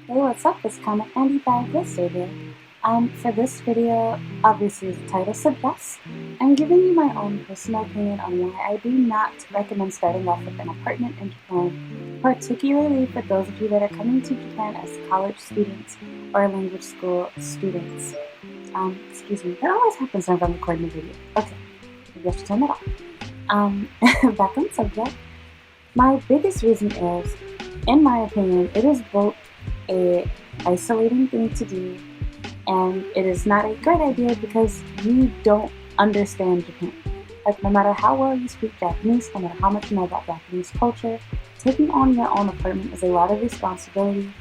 Hey, what's up? It's Comic Andy back with Xavier. For this video, obviously as the title suggests, I'm giving you my own personal opinion on why I do not recommend starting off with an apartment in Japan, particularly for those of you that are coming to Japan as college students or language school students. Excuse me, that always happens when I'm recording a video. Okay, maybe I should turn that off. Back on subject. My biggest reason is, in my opinion, it is both a isolating thing to do, and it is not a great idea because you don't understand Japan. Like, no matter how well you speak Japanese, no matter how much you know about Japanese culture, taking on your own apartment is a lot of responsibility,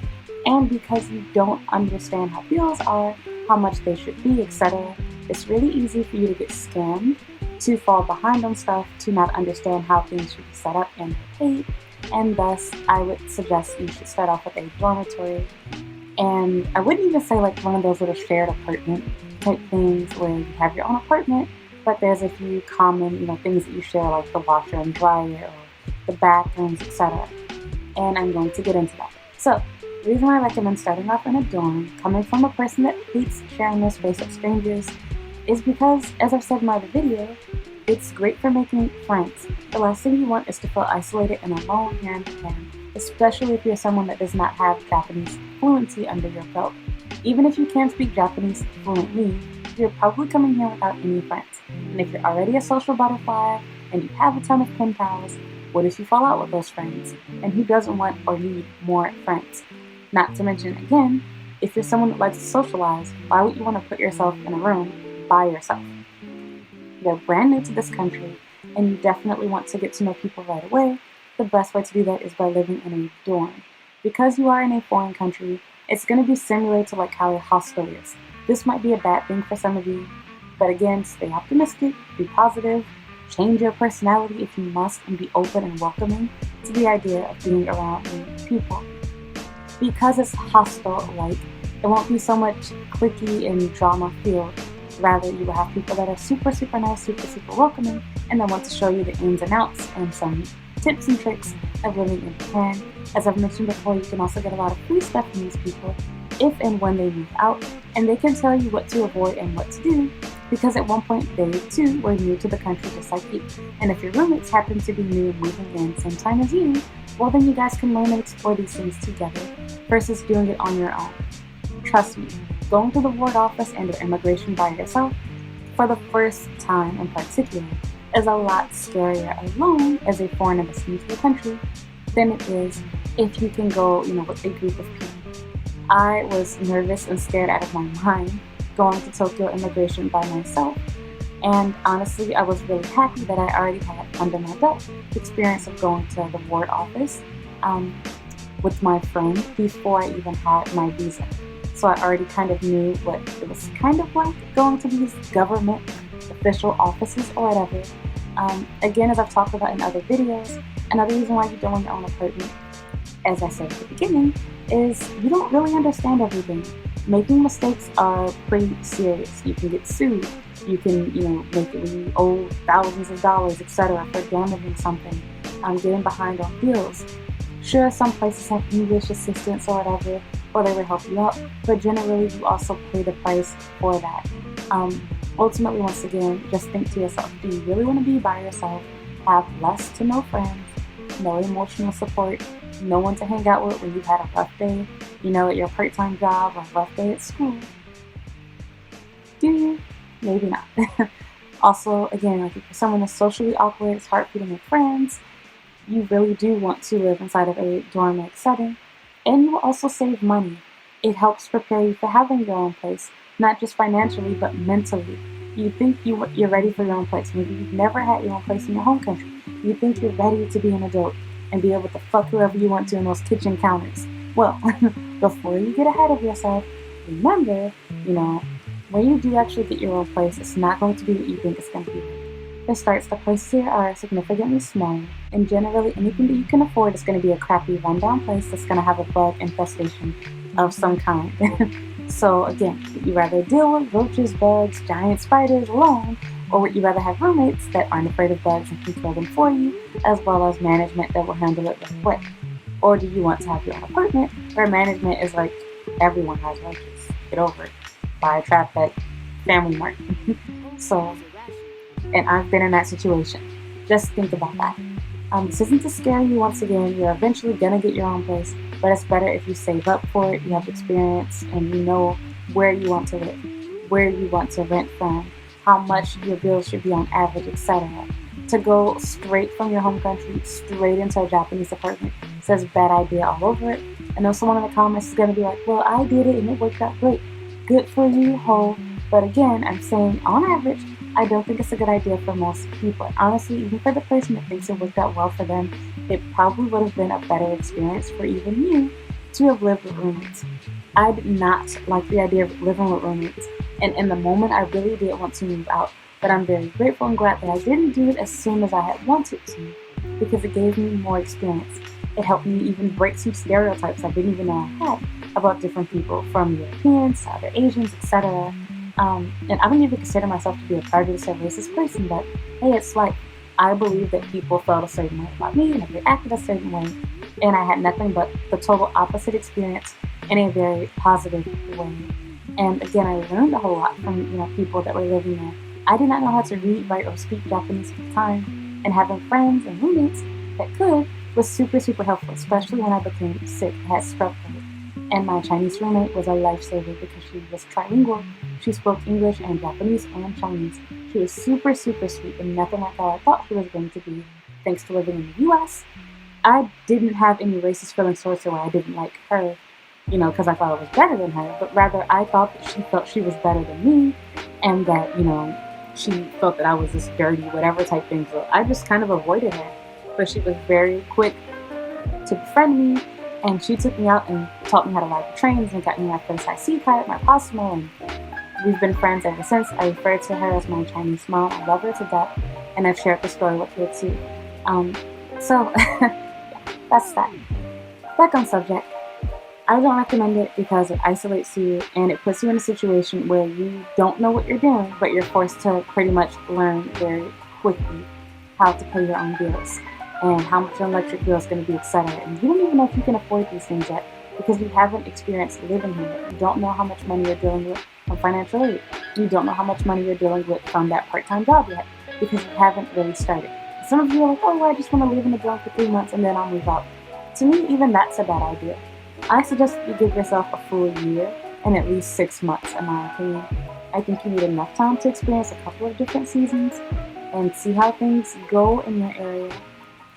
and because you don't understand how bills are, how much they should be, etc., it's really easy for you to get scammed, to fall behind on stuff, to not understand how things should be set up and paid, and thus I would suggest you should start off with a dormitory. And I wouldn't even say like one of those little shared apartment type things where you have your own apartment, but there's a few common, things that you share, like the washer and dryer or the bathrooms, etc. And I'm going to get into that. So, the reason why I recommend starting off in a dorm, coming from a person that hates sharing their space with strangers, is because, as I've said in my other video, it's great for making friends. The last thing you want is to feel isolated and alone here in Japan, especially if you're someone that does not have Japanese fluency under your belt. Even if you can speak Japanese fluently, you're probably coming here without any friends. And if you're already a social butterfly and you have a ton of pen pals, what if you fall out with those friends? And who doesn't want or need more friends? Not to mention, again, if you're someone that likes to socialize, why would you want to put yourself in a room by yourself? You're brand new to this country, and you definitely want to get to know people right away. The best way to do that is by living in a dorm. Because you are in a foreign country, it's going to be similar to like how a hostel is. This might be a bad thing for some of you, but again, stay optimistic, be positive, change your personality if you must, and be open and welcoming to the idea of being around new people. Because it's hostel-like, it won't be so much cliquey and drama-filled. Rather, you will have people that are super, super nice, super, super welcoming, and that want to show you the ins and outs and some tips and tricks of living in Japan. As I've mentioned before, you can also get a lot of free stuff from these people if and when they move out, and they can tell you what to avoid and what to do, because at one point they too were new to the country just like you. And if your roommates happen to be new and moving in same time as you, well then you guys can learn and explore these things together versus doing it on your own. Trust me, going to the ward office and or immigration by yourself for the first time in particular is a lot scarier alone as a foreigner that's new to the country than it is if you can go, with a group of people. I was nervous and scared out of my mind going to Tokyo immigration by myself, and honestly I was really happy that I already had under my belt the experience of going to the ward office with my friend before I even had my visa. So I already kind of knew what it was kind of like going to these government official offices or whatever. Again, as I've talked about in other videos, another reason why you don't want your own apartment, as I said at the beginning, is you don't really understand everything. Making mistakes are pretty serious. You can get sued. You can, make it when you owe thousands of dollars, etc., for damaging something, getting behind on bills. Sure, some places have English assistance or whatever, or they will help you out, but generally you also pay the price for that. Ultimately, once again, just think to yourself, do you really want to be by yourself, have less to no friends, no emotional support, no one to hang out with when you've had a rough day, at your part-time job or a rough day at school? Do you? Maybe not. Also, again, like if you're someone that's socially awkward, it's hard for you to make friends, you really do want to live inside of a dorm-like setting, and you will also save money. It helps prepare you for having your own place, not just financially, but mentally. You think you're ready for your own place. Maybe you've never had your own place in your home country. You think you're ready to be an adult and be able to fuck whoever you want to in those kitchen counters. Well, before you get ahead of yourself, remember, when you do actually get your own place, it's not going to be what you think it's going to be. For starts, the places here are significantly smaller, and generally anything that you can afford is going to be a crappy rundown place that's going to have a bug infestation of some kind. So again, would you rather deal with roaches, bugs, giant spiders alone, or would you rather have roommates that aren't afraid of bugs and can kill them for you, as well as management that will handle it with play? Or do you want to have your own apartment where management is like, everyone has lunches, get over it, buy a trap at Family Mart. So, and I've been in that situation. Just think about that. This isn't to scare you once again. You're eventually gonna get your own place, but it's better if you save up for it, you have experience, and you know where you want to live, where you want to rent from, how much your bills should be on average, etc. To go straight from your home country, straight into a Japanese apartment, says bad idea all over it. I know someone in the comments is gonna be like, well, I did it and it worked out great. Good for you, ho. But again, I'm saying on average, I don't think it's a good idea for most people. Honestly, even for the person that thinks it worked out well for them, it probably would have been a better experience for even you to have lived with roommates. I did not like the idea of living with roommates, and in the moment, I really did want to move out. But I'm very grateful and glad that I didn't do it as soon as I had wanted to, because it gave me more experience. It helped me even break some stereotypes I didn't even know I had about different people, from Europeans to other Asians, etc. And I don't even consider myself to be a prejudiced or racist person, but hey, it's like I believe that people felt a certain way about me and they acted a certain way, and I had nothing but the total opposite experience in a very positive way. And again, I learned a whole lot from people that were living there. I did not know how to read, write, or speak Japanese at the time, and having friends and roommates that could was super, super helpful, especially when I became sick. I had strep throat. And my Chinese roommate was a lifesaver because she was trilingual. She spoke English and Japanese and Chinese. She was super, super sweet and nothing like how I thought she was going to be, thanks to living in the US. I didn't have any racist feelings towards her where I didn't like her, because I thought I was better than her, but rather I thought that she felt she was better than me, and that, she felt that I was this dirty, whatever type thing. So I just kind of avoided her. But she was very quick to befriend me, and she took me out and taught me how to ride the trains and got me my first IC card, my Posimo, and we've been friends ever since. I refer to her as my Chinese mom. I love her to death, and I've shared the story with her too. So that's that. Back on subject. I don't recommend it because it isolates you and it puts you in a situation where you don't know what you're doing, but you're forced to pretty much learn very quickly how to pay your own bills and how much your electric bill is going to be, etc. And you don't even know if you can afford these things yet because you haven't experienced living here. You don't know how much money you're dealing with from financial aid. You don't know how much money you're dealing with from that part-time job yet because you haven't really started. Some of you are like, oh, well, I just want to live in the dorm for 3 months and then I'll move out. To me, even that's a bad idea. I suggest you give yourself a full year and at least 6 months, in my opinion. I think you need enough time to experience a couple of different seasons and see how things go in your area.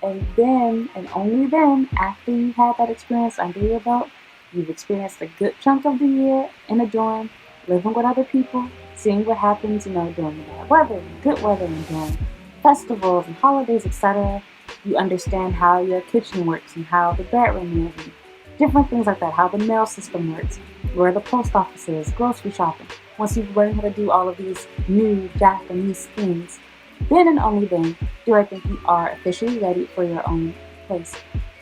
And then, and only then, after you've had that experience under your belt, you've experienced a good chunk of the year in a dorm, living with other people, seeing what happens, during the bad weather and good weather and during festivals and holidays, etc. You understand how your kitchen works and how the bedroom is and different things like that, how the mail system works, where the post office is, grocery shopping. Once you've learned how to do all of these new Japanese things, then and only then do I think you are officially ready for your own place.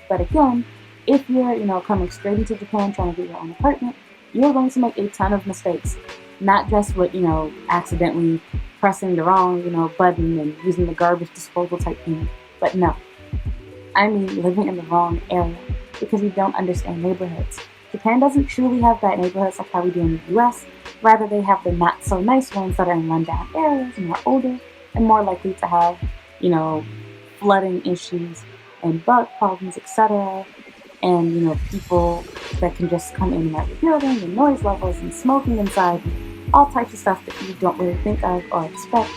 But again, if you're, coming straight into Japan trying to get your own apartment, you're going to make a ton of mistakes. Not just with, accidentally pressing the wrong, button and using the garbage disposal type thing, but no. I mean living in the wrong area because you don't understand neighborhoods. Japan doesn't truly have bad neighborhoods like how we do in the US. Rather, they have the not so nice ones that are in rundown areas and are older and more likely to have, flooding issues and bug problems, etc. And, people that can just come in and out of the building and noise levels and smoking inside and all types of stuff that you don't really think of or expect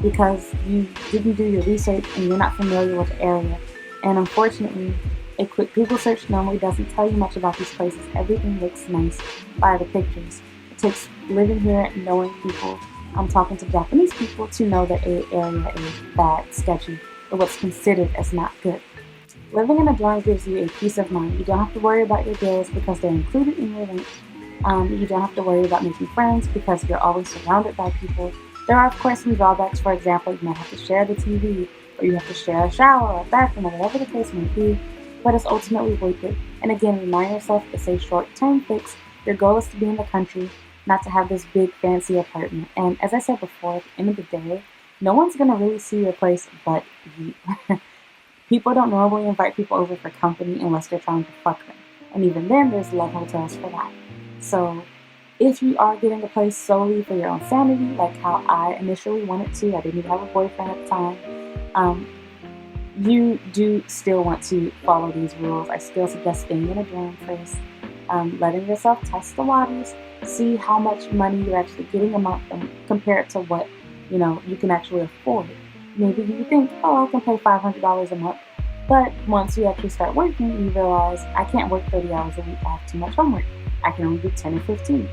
because you didn't do your research and you're not familiar with the area. And unfortunately, a quick Google search normally doesn't tell you much about these places. Everything looks nice by the pictures. It takes living here, knowing people, talking to Japanese people to know that an area is bad, sketchy, or what's considered as not good. Living in a dorm gives you a peace of mind. You don't have to worry about your bills because they're included in your rent. You don't have to worry about making friends because you're always surrounded by people. There are, of course, some drawbacks. For example, you might have to share the TV, or you have to share a shower or a bathroom, or whatever the case may be. But it's ultimately worth it. And again, remind yourself it's a short-term fix. Your goal is to be in the country, not to have this big fancy apartment. And as I said before, at the end of the day, no one's going to really see your place but you. People don't normally invite people over for company unless they're trying to fuck them. And even then, there's love hotels for that. So if you are getting a place solely for your own sanity, like how I initially wanted to, I didn't even have a boyfriend at the time, you do still want to follow these rules. I still suggest staying in a dorm first, letting yourself test the waters, see how much money you're actually getting a month and compare it to what you can actually afford. Maybe you think, oh, I can pay $500 a month, but once you actually start working, you realize I can't work 30 hours a week. I have too much homework. I can only do 10 or 15.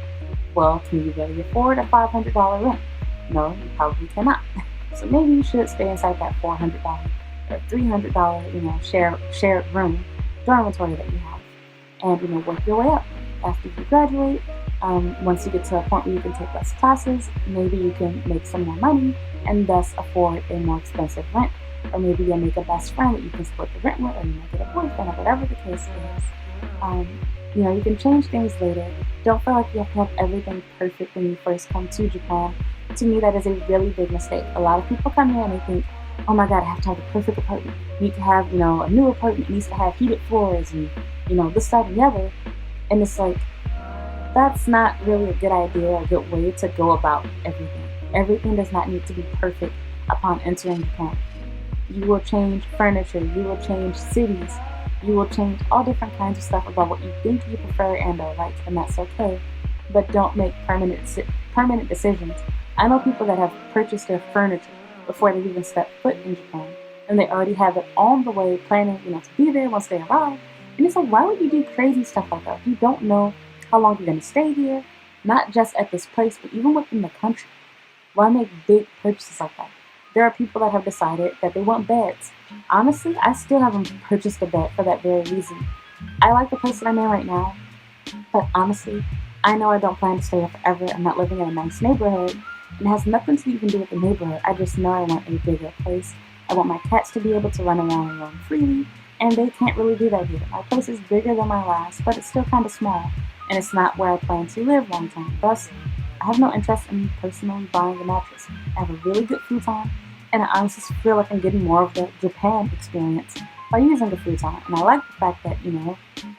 Well, can you really afford a $500 rent? No, you probably cannot. So maybe you should stay inside that $400 or $300, shared room dormitory that you have, and work your way up. After you graduate, once you get to a point where you can take less classes, maybe you can make some more money and thus afford a more expensive rent. Or maybe you'll make a best friend that you can split the rent with, or you might get a boyfriend, or whatever the case is. You can change things later. Don't feel like you have to have everything perfect when you first come to Japan. To me, that is a really big mistake. A lot of people come here and they think, oh my God, I have to have the perfect apartment. You need to have, a new apartment. It needs to have heated floors and, this, that, and the other. And it's like, that's not really a good idea or a good way to go about everything. Everything does not need to be perfect upon entering Japan. You will change furniture, you will change cities, you will change all different kinds of stuff about what you think you prefer and or like, and that's okay. But don't make permanent decisions. I know people that have purchased their furniture before they even step foot in Japan, and they already have it on the way, planning, to be there once they arrive. And it's like, why would you do crazy stuff like that? You don't know how long you're going to stay here, not just at this place, but even within the country. Why make big purchases like that? There are people that have decided that they want beds. Honestly, I still haven't purchased a bed for that very reason. I like the place that I'm in right now, but honestly, I know I don't plan to stay here forever. I'm not living in a nice neighborhood, and it has nothing to even do with the neighborhood. I just know I want a bigger place. I want my cats to be able to run around and roam freely, and they can't really do that here. My place is bigger than my last, but it's still kind of small, and it's not where I plan to live long term. Thus, I have no interest in personally buying a mattress. I have a really good futon, and I honestly feel like I'm getting more of the Japan experience by using the futon. And I like the fact that,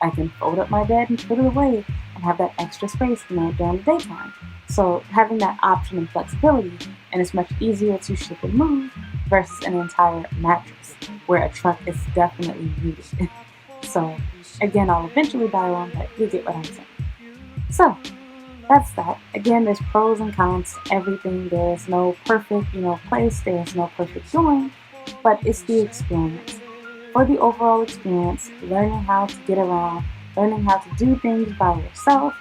I can fold up my bed and put it away and have that extra space, during the daytime. So having that option and flexibility, and it's much easier to ship and move versus an entire mattress where a truck is definitely needed. So again, I'll eventually buy one, but you get what I'm saying. So that's that. Again, there's pros and cons to everything. There's no perfect, place. There's no perfect doing, but it's the experience. For the overall experience, learning how to get around, learning how to do things by yourself,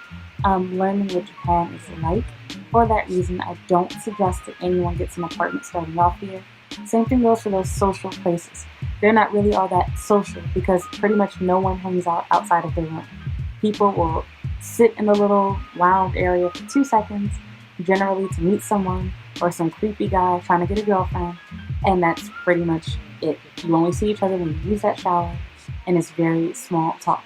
learning what Japan is like. For that reason, I don't suggest that anyone gets an apartment starting off here. Same thing goes for those social places. They're not really all that social because pretty much no one hangs out outside of their room. People will sit in the little lounge area for 2 seconds, generally to meet someone or some creepy guy trying to get a girlfriend, and that's pretty much it. You only see each other when you use that shower, and it's very small talk.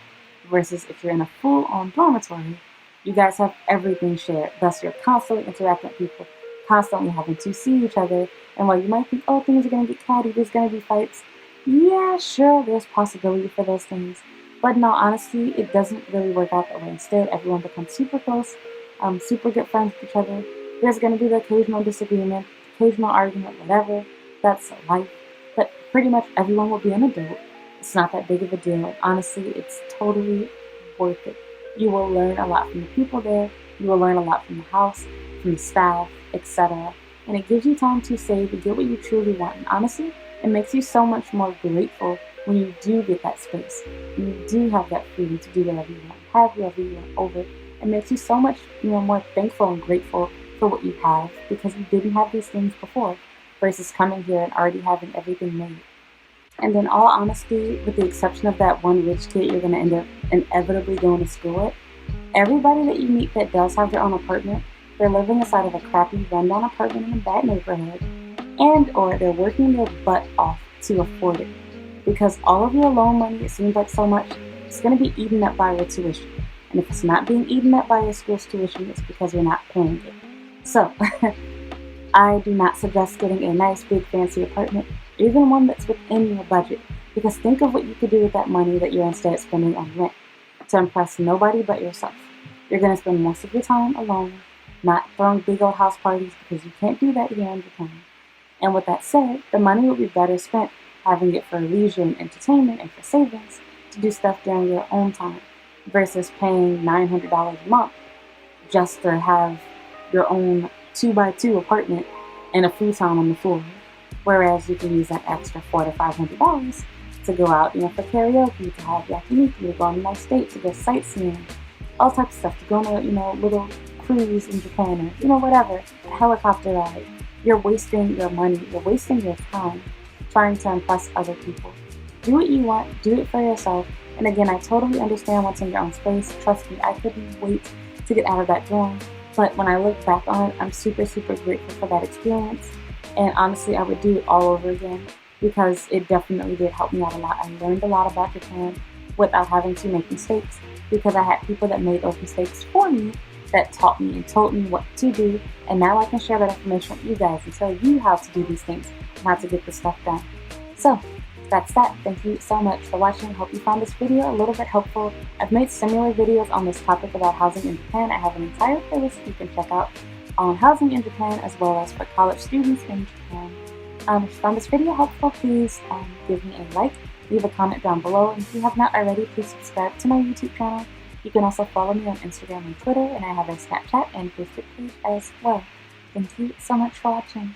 Versus if you're in a full-on dormitory, you guys have everything shared. Thus, you're constantly interacting with people, constantly having to see each other. And while you might think, oh, things are going to get catty, there's going to be fights. Yeah, sure, there's possibility for those things. But no, honestly, it doesn't really work out that way. Instead, everyone becomes super close, super good friends with each other. There's going to be the occasional disagreement, occasional argument, whatever. That's life. But pretty much everyone will be an adult. It's not that big of a deal. Honestly, it's totally worth it. You will learn a lot from the people there. You will learn a lot from the house, from the staff, etc. And it gives you time to save and get what you truly want. And honestly, it makes you so much more grateful when you do get that space. When you do have that freedom to do whatever you want, have whoever you want over. It makes you so much more thankful and grateful for what you have because you didn't have these things before versus coming here and already having everything made. And in all honesty, with the exception of that one rich kid you're going to end up inevitably going to school with, everybody that you meet that does have their own apartment, they're living inside of a crappy rundown apartment in a bad neighborhood, and or they're working their butt off to afford it. Because all of your loan money, it seems like so much, it's going to be eaten up by your tuition. And if it's not being eaten up by your school's tuition, it's because you're not paying it. So, I do not suggest getting a nice, big, fancy apartment, even one that's within your budget. Because think of what you could do with that money that you're instead spending on rent to impress nobody but yourself. You're going to spend most of your time alone, not throwing big old house parties because you can't do that here in Japan. And with that said, the money would be better spent having it for leisure and entertainment and for savings to do stuff during your own time versus paying $900 a month just to have your own 2x2 apartment and a futon on the floor. Whereas you can use that extra $400 to $500 to go out, for karaoke, to have yakiniku, to go on a nice date, to go sightseeing, all types of stuff, to go on a, little cruise in Japan, or, whatever, a helicopter ride. You're wasting your money, you're wasting your time trying to impress other people. Do what you want, do it for yourself. And again, I totally understand wanting your own space. Trust me, I couldn't wait to get out of that dorm. But when I look back on it, I'm super, super grateful for that experience. And honestly, I would do it all over again because it definitely did help me out a lot. I learned a lot about Japan without having to make mistakes because I had people that made those mistakes for me that taught me and told me what to do. And now I can share that information with you guys and tell you how to do these things and how to get this stuff done. So that's that. Thank you so much for watching. Hope you found this video a little bit helpful. I've made similar videos on this topic about housing in Japan. I have an entire playlist you can check out on housing in Japan as well as for college students in Japan. If you found this video helpful, please give me a like, leave a comment down below, and if you have not already, please subscribe to my YouTube channel. You can also follow me on Instagram and Twitter, and I have a Snapchat and Facebook page as well. Thank you so much for watching.